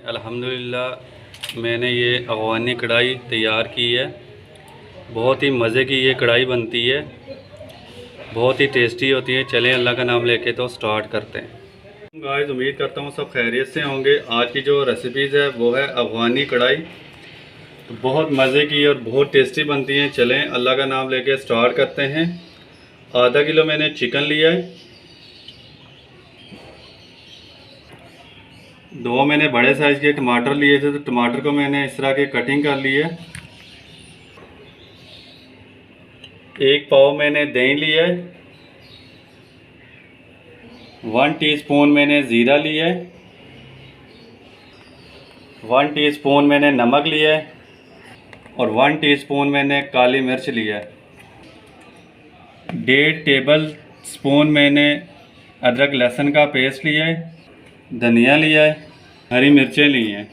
अल्हम्दुलिल्लाह मैंने ये अफ़गानी कढ़ाई तैयार की है। बहुत ही मज़े की ये कढ़ाई बनती है, बहुत ही टेस्टी होती है। चलें अल्लाह का नाम लेके तो स्टार्ट करते हैं। गाइस, उम्मीद करता हूँ सब खैरियत से होंगे। आज की जो रेसिपीज़ है वो है अफ़गानी कढ़ाई, तो बहुत मज़े की और बहुत टेस्टी बनती हैं। चलें अल्लाह का नाम लेके स्टार्ट करते हैं। आधा किलो मैंने चिकन लिया है, 2 मैंने बड़े साइज़ के टमाटर लिए थे, तो टमाटर को मैंने इस तरह के कटिंग कर ली है। 1 पाव मैंने दही लिया है, 1 टीस्पून मैंने ज़ीरा लिया है, 1 टीस्पून मैंने नमक लिया है और 1 टीस्पून मैंने काली मिर्च लिया है। 1.5 टेबल स्पून मैंने अदरक लहसुन का पेस्ट लिया है, धनिया लिया है, हरी मिर्चें ली हैं।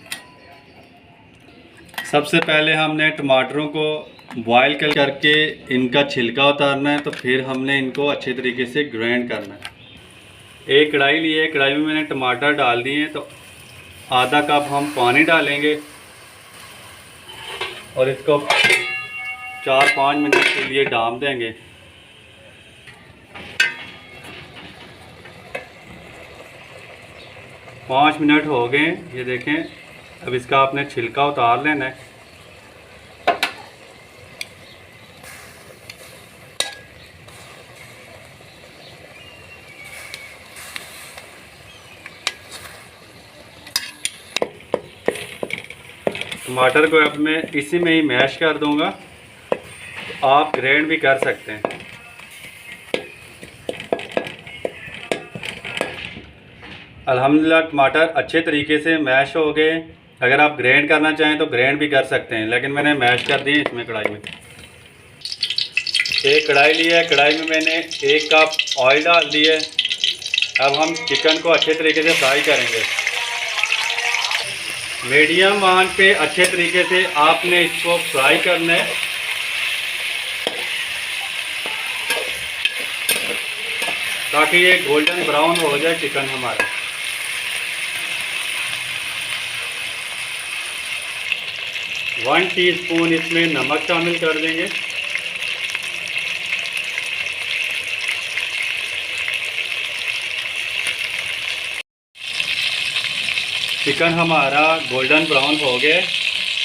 सबसे पहले हमने टमाटरों को बॉयल करके इनका छिलका उतारना है, तो फिर हमने इनको अच्छे तरीके से ग्राइंड करना है। एक कढ़ाई ली है, कढ़ाई में मैंने टमाटर डाल दिए हैं, तो आधा कप हम पानी डालेंगे और इसको 4-5 मिनट के लिए डाम देंगे। पाँच मिनट हो गए, ये देखें। अब इसका आपने छिलका उतार लेना है। टमाटर को अब मैं इसी में ही मैश कर दूंगा, तो आप ग्राइंड भी कर सकते हैं। अल्हम्दुलिल्लाह टमाटर अच्छे तरीके से मैश हो गए। अगर आप ग्राइंड करना चाहें तो ग्राइंड भी कर सकते हैं, लेकिन मैंने मैश कर दिए इसमें कढ़ाई में। एक कढ़ाई ली है, कढ़ाई में मैंने 1 कप ऑयल डाल दिया है। अब हम चिकन को अच्छे तरीके से फ्राई करेंगे। मीडियम आंच पे अच्छे तरीके से आपने इसको फ्राई करना है, ताकि ये गोल्डन ब्राउन हो जाए चिकन हमारा। वन टीस्पून इसमें नमक शामिल कर देंगे। चिकन हमारा गोल्डन ब्राउन हो गया।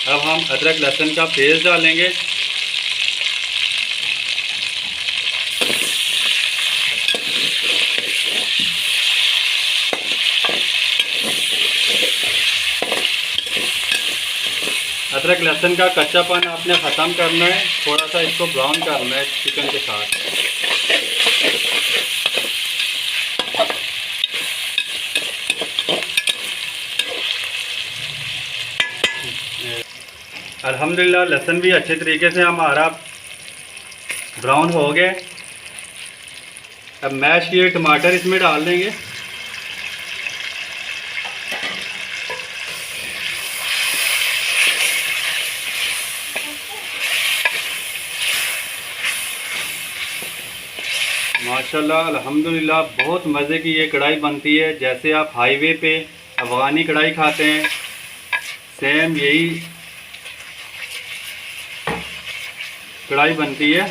अब हम अदरक लहसुन का पेस्ट डालेंगे। अदरक लहसुन का कच्चापन आपने ख़त्म करना है, थोड़ा सा इसको ब्राउन करना है चिकन के साथ। अल्हम्दुलिल्लाह लहसुन भी अच्छे तरीके से हमारा ब्राउन हो गया। अब मैश किए टमाटर इसमें डाल देंगे। माशाल्लाह अल्हम्दुलिल्लाह बहुत मज़े की ये कढ़ाई बनती है। जैसे आप हाईवे पे अफ़गानी कढ़ाई खाते हैं, सेम यही कढ़ाई बनती है।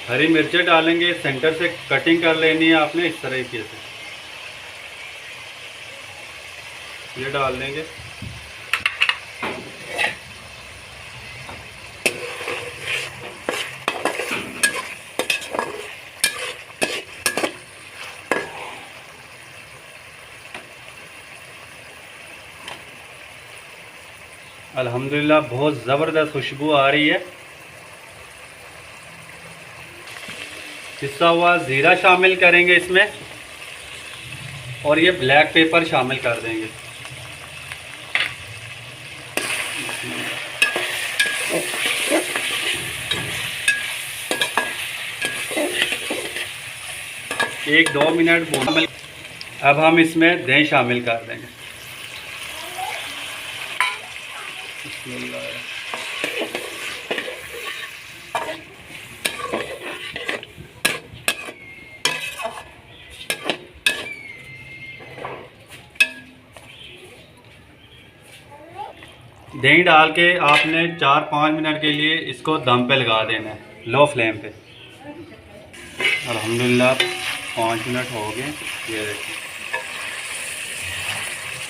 हरी मिर्चें डालेंगे, सेंटर से कटिंग कर लेनी है आपने इस तरीके से, ये डाल देंगे। अल्हम्दुलिल्लाह बहुत ज़बरदस्त खुशबू आ रही है। पिसा हुआ ज़ीरा शामिल करेंगे इसमें और ये ब्लैक पेपर शामिल कर देंगे। एक 2 मिनट भून। अब हम इसमें दही शामिल कर देंगे। दही डाल के आपने 4-5 मिनट के लिए इसको दम पे लगा देना है, लो फ्लेम पे। अल्हम्दुलिल्लाह 5 मिनट हो गए। ये देखिए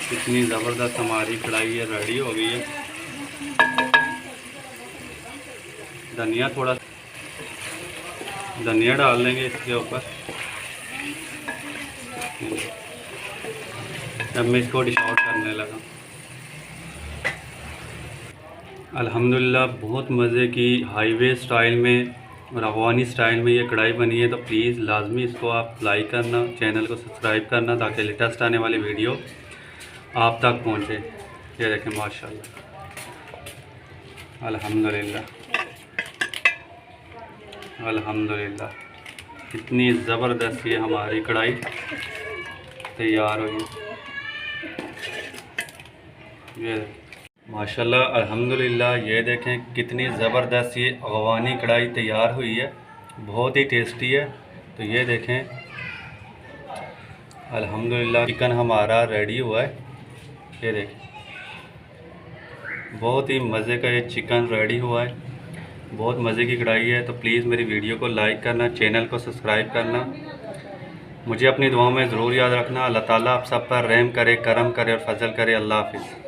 कितनी ज़बरदस्त हमारी कढ़ाई है, रेडी हो गई है। धनिया डाल देंगे इसके ऊपर। जब मैं इसको डिश आउट करने लगा, अल्हम्दुलिल्लाह बहुत मज़े की हाईवे स्टाइल में और अफ़गानी स्टाइल में ये कढ़ाई बनी है। तो प्लीज़ लाजमी इसको आप लाइक करना, चैनल को सब्सक्राइब करना, ताकि लेटेस्ट आने वाली वीडियो आप तक पहुँचे। ये देखें माशाल्लाह, अल्हम्दुलिल्लाह अल्हम्दुलिल्लाह कितनी ज़बरदस्त ये हमारी कढ़ाई तैयार हुई। ये माशाल्लाह अल्हम्दुलिल्लाह, ये देखें कितनी ज़बरदस्त ये अफ़गानी कढ़ाई तैयार हुई है, बहुत ही टेस्टी है। तो ये देखें अल्हम्दुलिल्लाह चिकन हमारा रेडी हुआ है। ये देखें बहुत ही मज़े का ये चिकन रेडी हुआ है, बहुत मज़े की कढ़ाई है। तो प्लीज़ मेरी वीडियो को लाइक करना, चैनल को सब्सक्राइब करना, मुझे अपनी दुआ में ज़रूर याद रखना। अल्लाह ताला आप सब पर रहम करे, करम करे और फजल करे। अल्लाह हाफ़िज़।